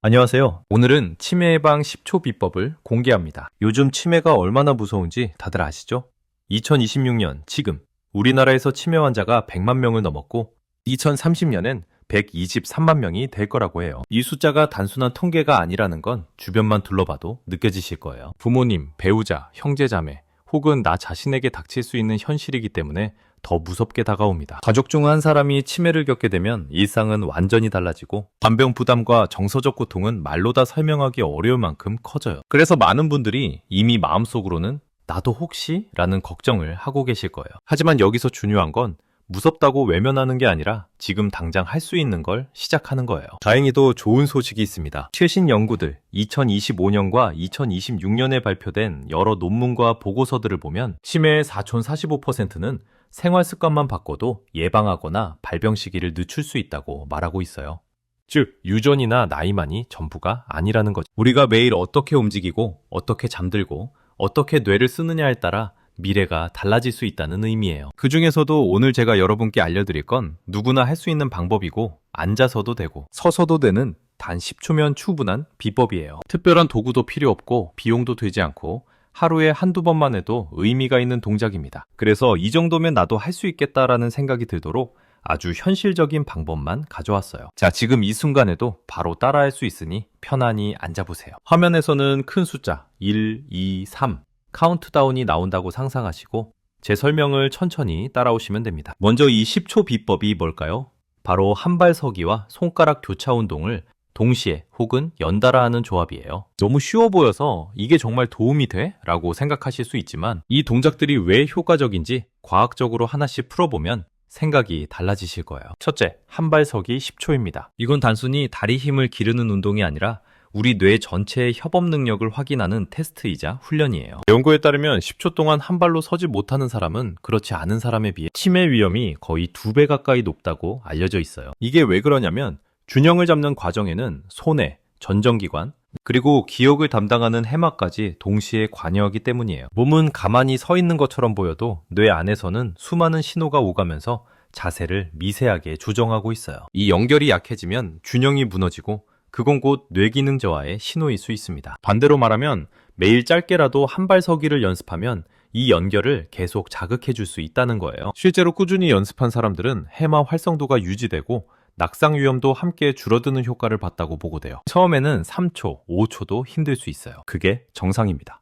안녕하세요. 오늘은 치매 예방 10초 비법을 공개합니다. 요즘 치매가 얼마나 무서운지 다들 아시죠? 2026년 지금 우리나라에서 치매 환자가 100만 명을 넘었고 2030년엔 123만 명이 될 거라고 해요. 이 숫자가 단순한 통계가 아니라는 건 주변만 둘러봐도 느껴지실 거예요. 부모님, 배우자, 형제자매 혹은 나 자신에게 닥칠 수 있는 현실이기 때문에 더 무섭게 다가옵니다. 가족 중 한 사람이 치매를 겪게 되면 일상은 완전히 달라지고 간병 부담과 정서적 고통은 말로 다 설명하기 어려울 만큼 커져요. 그래서 많은 분들이 이미 마음속으로는 나도 혹시? 라는 걱정을 하고 계실 거예요. 하지만 여기서 중요한 건 무섭다고 외면하는 게 아니라 지금 당장 할 수 있는 걸 시작하는 거예요. 다행히도 좋은 소식이 있습니다. 최신 연구들 2025년과 2026년에 발표된 여러 논문과 보고서들을 보면 치매의 4,045%는 생활 습관만 바꿔도 예방하거나 발병 시기를 늦출 수 있다고 말하고 있어요. 즉, 유전이나 나이만이 전부가 아니라는 거죠. 우리가 매일 어떻게 움직이고, 어떻게 잠들고, 어떻게 뇌를 쓰느냐에 따라 미래가 달라질 수 있다는 의미예요. 그 중에서도 오늘 제가 여러분께 알려드릴 건 누구나 할 수 있는 방법이고, 앉아서도 되고, 서서도 되는 단 10초면 충분한 비법이에요. 특별한 도구도 필요 없고, 비용도 들지 않고, 하루에 한두 번만 해도 의미가 있는 동작입니다. 그래서 이 정도면 나도 할 수 있겠다라는 생각이 들도록 아주 현실적인 방법만 가져왔어요. 자, 지금 이 순간에도 바로 따라할 수 있으니 편안히 앉아보세요. 화면에서는 큰 숫자 1, 2, 3 카운트다운이 나온다고 상상하시고 제 설명을 천천히 따라오시면 됩니다. 먼저 이 10초 비법이 뭘까요? 바로 한발 서기와 손가락 교차 운동을 동시에 혹은 연달아 하는 조합이에요. 너무 쉬워 보여서 이게 정말 도움이 돼? 라고 생각하실 수 있지만 이 동작들이 왜 효과적인지 과학적으로 하나씩 풀어보면 생각이 달라지실 거예요. 첫째, 한발 서기 10초입니다. 이건 단순히 다리 힘을 기르는 운동이 아니라 우리 뇌 전체의 협업 능력을 확인하는 테스트이자 훈련이에요. 연구에 따르면 10초 동안 한 발로 서지 못하는 사람은 그렇지 않은 사람에 비해 치매 위험이 거의 2배 가까이 높다고 알려져 있어요. 이게 왜 그러냐면 균형을 잡는 과정에는 손에, 전정기관, 그리고 기억을 담당하는 해마까지 동시에 관여하기 때문이에요. 몸은 가만히 서 있는 것처럼 보여도 뇌 안에서는 수많은 신호가 오가면서 자세를 미세하게 조정하고 있어요. 이 연결이 약해지면 균형이 무너지고 그건 곧 뇌기능 저하의 신호일 수 있습니다. 반대로 말하면 매일 짧게라도 한발 서기를 연습하면 이 연결을 계속 자극해 줄 수 있다는 거예요. 실제로 꾸준히 연습한 사람들은 해마 활성도가 유지되고 낙상 위험도 함께 줄어드는 효과를 봤다고 보고돼요. 처음에는 3초, 5초도 힘들 수 있어요. 그게 정상입니다.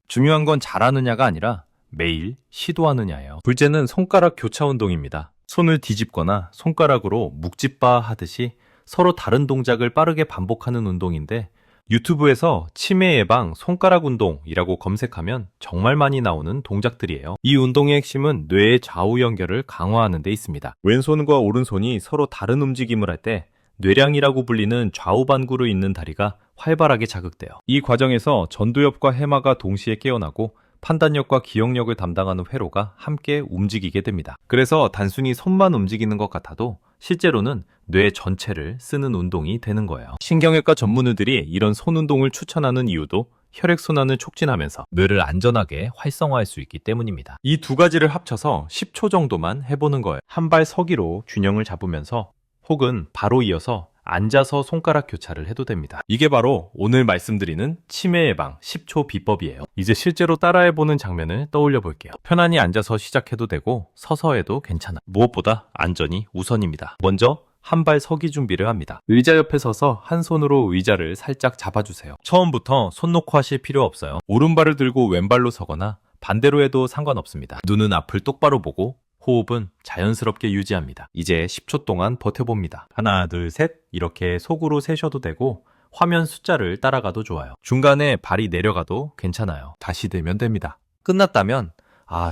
중요한 건 잘하느냐가 아니라 매일 시도하느냐예요. 둘째는 손가락 교차 운동입니다. 손을 뒤집거나 손가락으로 묵집바 하듯이 서로 다른 동작을 빠르게 반복하는 운동인데 유튜브에서 치매 예방 손가락 운동이라고 검색하면 정말 많이 나오는 동작들이에요. 이 운동의 핵심은 뇌의 좌우 연결을 강화하는 데 있습니다. 왼손과 오른손이 서로 다른 움직임을 할 때 뇌량이라고 불리는 좌우 반구로 있는 다리가 활발하게 자극돼요. 이 과정에서 전두엽과 해마가 동시에 깨어나고 판단력과 기억력을 담당하는 회로가 함께 움직이게 됩니다. 그래서 단순히 손만 움직이는 것 같아도 실제로는 뇌 전체를 쓰는 운동이 되는 거예요. 신경외과 전문의들이 이런 손 운동을 추천하는 이유도 혈액순환을 촉진하면서 뇌를 안전하게 활성화할 수 있기 때문입니다. 이 두 가지를 합쳐서 10초 정도만 해보는 거예요. 한 발 서기로 균형을 잡으면서 혹은 바로 이어서 앉아서 손가락 교차를 해도 됩니다. 이게 바로 오늘 말씀드리는 치매 예방 10초 비법이에요. 이제 실제로 따라해보는 장면을 떠올려 볼게요. 편안히 앉아서 시작해도 되고 서서 해도 괜찮아. 무엇보다 안전이 우선입니다. 먼저 한 발 서기 준비를 합니다. 의자 옆에 서서 한 손으로 의자를 살짝 잡아주세요. 처음부터 손 놓고 하실 필요 없어요. 오른발을 들고 왼발로 서거나 반대로 해도 상관없습니다. 눈은 앞을 똑바로 보고 호흡은 자연스럽게 유지합니다. 이제 10초 동안 버텨봅니다. 하나, 둘, 셋 이렇게 속으로 세셔도 되고 화면 숫자를 따라가도 좋아요. 중간에 발이 내려가도 괜찮아요. 다시 들면 됩니다. 끝났다면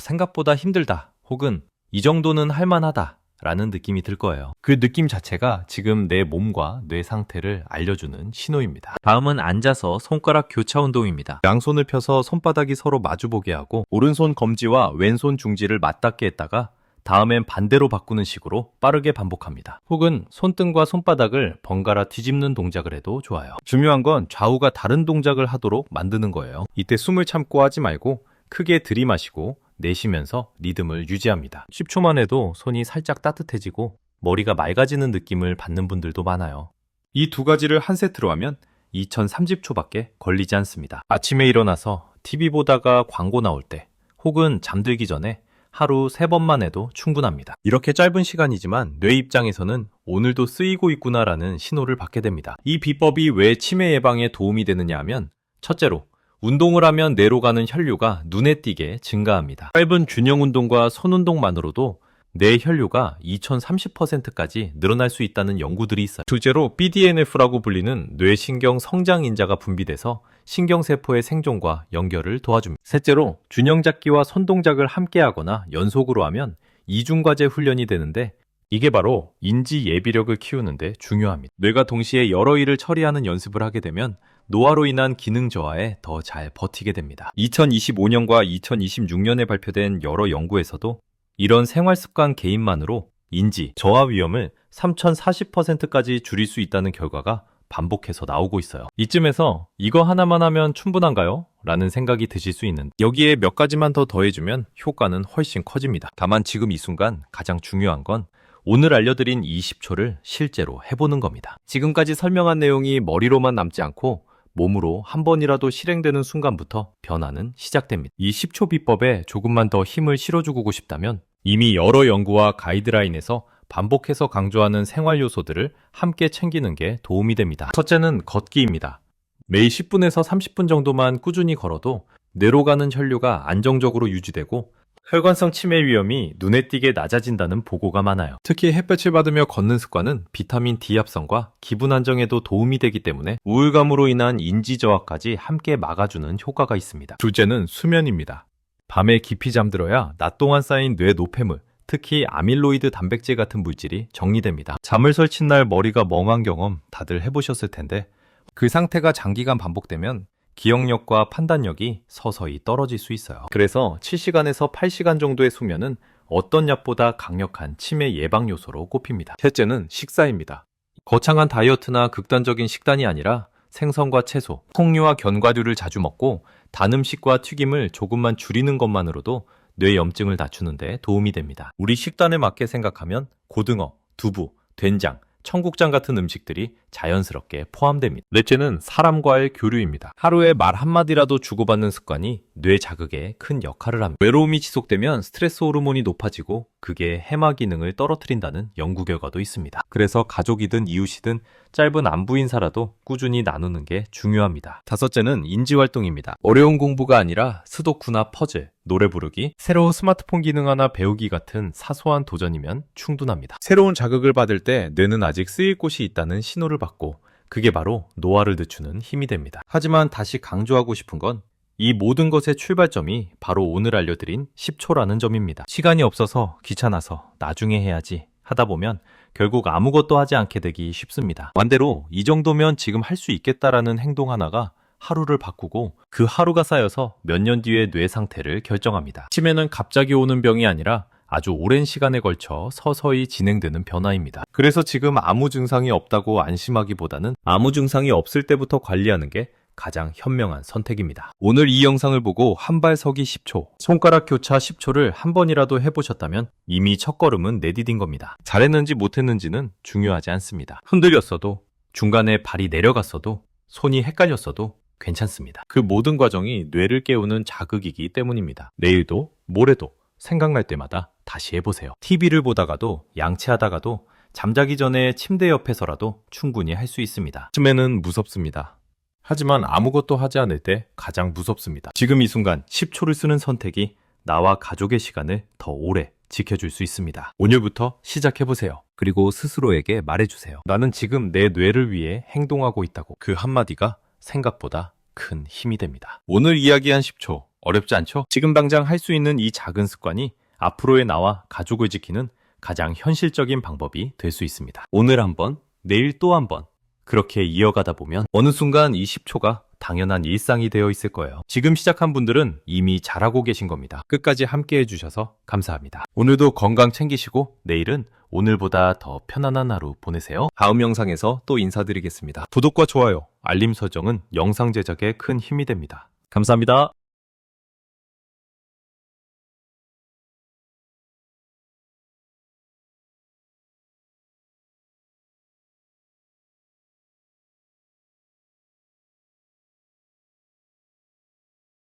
생각보다 힘들다 혹은 이 정도는 할만하다 라는 느낌이 들 거예요. 그 느낌 자체가 지금 내 몸과 뇌 상태를 알려주는 신호입니다. 다음은 앉아서 손가락 교차 운동입니다. 양손을 펴서 손바닥이 서로 마주보게 하고 오른손 검지와 왼손 중지를 맞닿게 했다가 다음엔 반대로 바꾸는 식으로 빠르게 반복합니다. 혹은 손등과 손바닥을 번갈아 뒤집는 동작을 해도 좋아요. 중요한 건 좌우가 다른 동작을 하도록 만드는 거예요. 이때 숨을 참고 하지 말고 크게 들이마시고 내쉬면서 리듬을 유지합니다. 10초만 해도 손이 살짝 따뜻해지고 머리가 맑아지는 느낌을 받는 분들도 많아요. 이 두 가지를 한 세트로 하면 2030초밖에 걸리지 않습니다. 아침에 일어나서 TV 보다가 광고 나올 때 혹은 잠들기 전에 하루 3번만 해도 충분합니다. 이렇게 짧은 시간이지만 뇌 입장에서는 오늘도 쓰이고 있구나라는 신호를 받게 됩니다. 이 비법이 왜 치매 예방에 도움이 되느냐 하면 첫째로 운동을 하면 뇌로 가는 혈류가 눈에 띄게 증가합니다. 짧은 균형 운동과 손 운동만으로도 뇌 혈류가 2030%까지 늘어날 수 있다는 연구들이 있어요. 둘째로 BDNF라고 불리는 뇌신경 성장 인자가 분비돼서 신경세포의 생존과 연결을 도와줍니다. 셋째로 균형 잡기와 손 동작을 함께 하거나 연속으로 하면 이중과제 훈련이 되는데 이게 바로 인지 예비력을 키우는데 중요합니다. 뇌가 동시에 여러 일을 처리하는 연습을 하게 되면 노화로 인한 기능 저하에 더 잘 버티게 됩니다. 2025년과 2026년에 발표된 여러 연구에서도 이런 생활습관 개인만으로 인지 저하 위험을 3040%까지 줄일 수 있다는 결과가 반복해서 나오고 있어요. 이쯤에서 이거 하나만 하면 충분한가요? 라는 생각이 드실 수 있는데 여기에 몇 가지만 더 더해주면 효과는 훨씬 커집니다. 다만 지금 이 순간 가장 중요한 건 오늘 알려드린 20초를 실제로 해보는 겁니다. 지금까지 설명한 내용이 머리로만 남지 않고 몸으로 한 번이라도 실행되는 순간부터 변화는 시작됩니다. 이 10초 비법에 조금만 더 힘을 실어주고 싶다면 이미 여러 연구와 가이드라인에서 반복해서 강조하는 생활 요소들을 함께 챙기는 게 도움이 됩니다. 첫째는 걷기입니다. 매일 10분에서 30분 정도만 꾸준히 걸어도 뇌로 가는 혈류가 안정적으로 유지되고 혈관성 치매 위험이 눈에 띄게 낮아진다는 보고가 많아요. 특히 햇볕을 받으며 걷는 습관은 비타민 D 합성과 기분 안정에도 도움이 되기 때문에 우울감으로 인한 인지 저하까지 함께 막아주는 효과가 있습니다. 둘째는 수면입니다. 밤에 깊이 잠들어야 낮 동안 쌓인 뇌 노폐물, 특히 아밀로이드 단백질 같은 물질이 정리됩니다. 잠을 설친 날 머리가 멍한 경험 다들 해보셨을 텐데 그 상태가 장기간 반복되면 기억력과 판단력이 서서히 떨어질 수 있어요. 그래서 7시간에서 8시간 정도의 수면은 어떤 약보다 강력한 치매 예방 요소로 꼽힙니다. 셋째는 식사입니다. 거창한 다이어트나 극단적인 식단이 아니라 생선과 채소, 콩류와 견과류를 자주 먹고 단 음식과 튀김을 조금만 줄이는 것만으로도 뇌 염증을 낮추는 데 도움이 됩니다. 우리 식단에 맞게 생각하면 고등어, 두부, 된장, 청국장 같은 음식들이 자연스럽게 포함됩니다. 넷째는 사람과의 교류입니다. 하루에 말 한마디라도 주고받는 습관이 뇌 자극에 큰 역할을 합니다. 외로움이 지속되면 스트레스 호르몬이 높아지고 그게 해마 기능을 떨어뜨린다는 연구 결과도 있습니다. 그래서 가족이든 이웃이든 짧은 안부 인사라도 꾸준히 나누는 게 중요합니다. 다섯째는 인지활동입니다. 어려운 공부가 아니라 스도쿠나 퍼즐, 노래 부르기, 새로운 스마트폰 기능 하나 배우기 같은 사소한 도전이면 충분합니다. 새로운 자극을 받을 때 뇌는 아직 쓰일 곳이 있다는 신호를 받고 그게 바로 노화를 늦추는 힘이 됩니다. 하지만 다시 강조하고 싶은 건 이 모든 것의 출발점이 바로 오늘 알려드린 10초라는 점입니다. 시간이 없어서 귀찮아서 나중에 해야지 하다 보면 결국 아무것도 하지 않게 되기 쉽습니다. 반대로 이 정도면 지금 할 수 있겠다라는 행동 하나가 하루를 바꾸고 그 하루가 쌓여서 몇 년 뒤의 뇌 상태를 결정합니다. 치매는 갑자기 오는 병이 아니라 아주 오랜 시간에 걸쳐 서서히 진행되는 변화입니다. 그래서 지금 아무 증상이 없다고 안심하기보다는 아무 증상이 없을 때부터 관리하는 게 가장 현명한 선택입니다. 오늘 이 영상을 보고 한 발 서기 10초, 손가락 교차 10초를 한 번이라도 해보셨다면 이미 첫걸음은 내디딘 겁니다. 잘했는지 못했는지는 중요하지 않습니다. 흔들렸어도, 중간에 발이 내려갔어도, 손이 헷갈렸어도 괜찮습니다. 그 모든 과정이 뇌를 깨우는 자극이기 때문입니다. 내일도, 모레도, 생각날 때마다 다시 해보세요. TV를 보다가도, 양치하다가도, 잠자기 전에 침대 옆에서라도 충분히 할 수 있습니다. 치매는 무섭습니다. 하지만 아무것도 하지 않을 때 가장 무섭습니다. 지금 이 순간 10초를 쓰는 선택이 나와 가족의 시간을 더 오래 지켜줄 수 있습니다. 오늘부터 시작해보세요. 그리고 스스로에게 말해주세요. 나는 지금 내 뇌를 위해 행동하고 있다고. 그 한마디가 생각보다 큰 힘이 됩니다. 오늘 이야기한 10초, 어렵지 않죠? 지금 당장 할 수 있는 이 작은 습관이 앞으로의 나와 가족을 지키는 가장 현실적인 방법이 될 수 있습니다. 오늘 한 번, 내일 또 한 번, 그렇게 이어가다 보면 어느 순간 이 10초가 당연한 일상이 되어 있을 거예요. 지금 시작한 분들은 이미 잘하고 계신 겁니다. 끝까지 함께 해주셔서 감사합니다. 오늘도 건강 챙기시고 내일은 오늘보다 더 편안한 하루 보내세요. 다음 영상에서 또 인사드리겠습니다. 구독과 좋아요, 알림 설정은 영상 제작에 큰 힘이 됩니다. 감사합니다.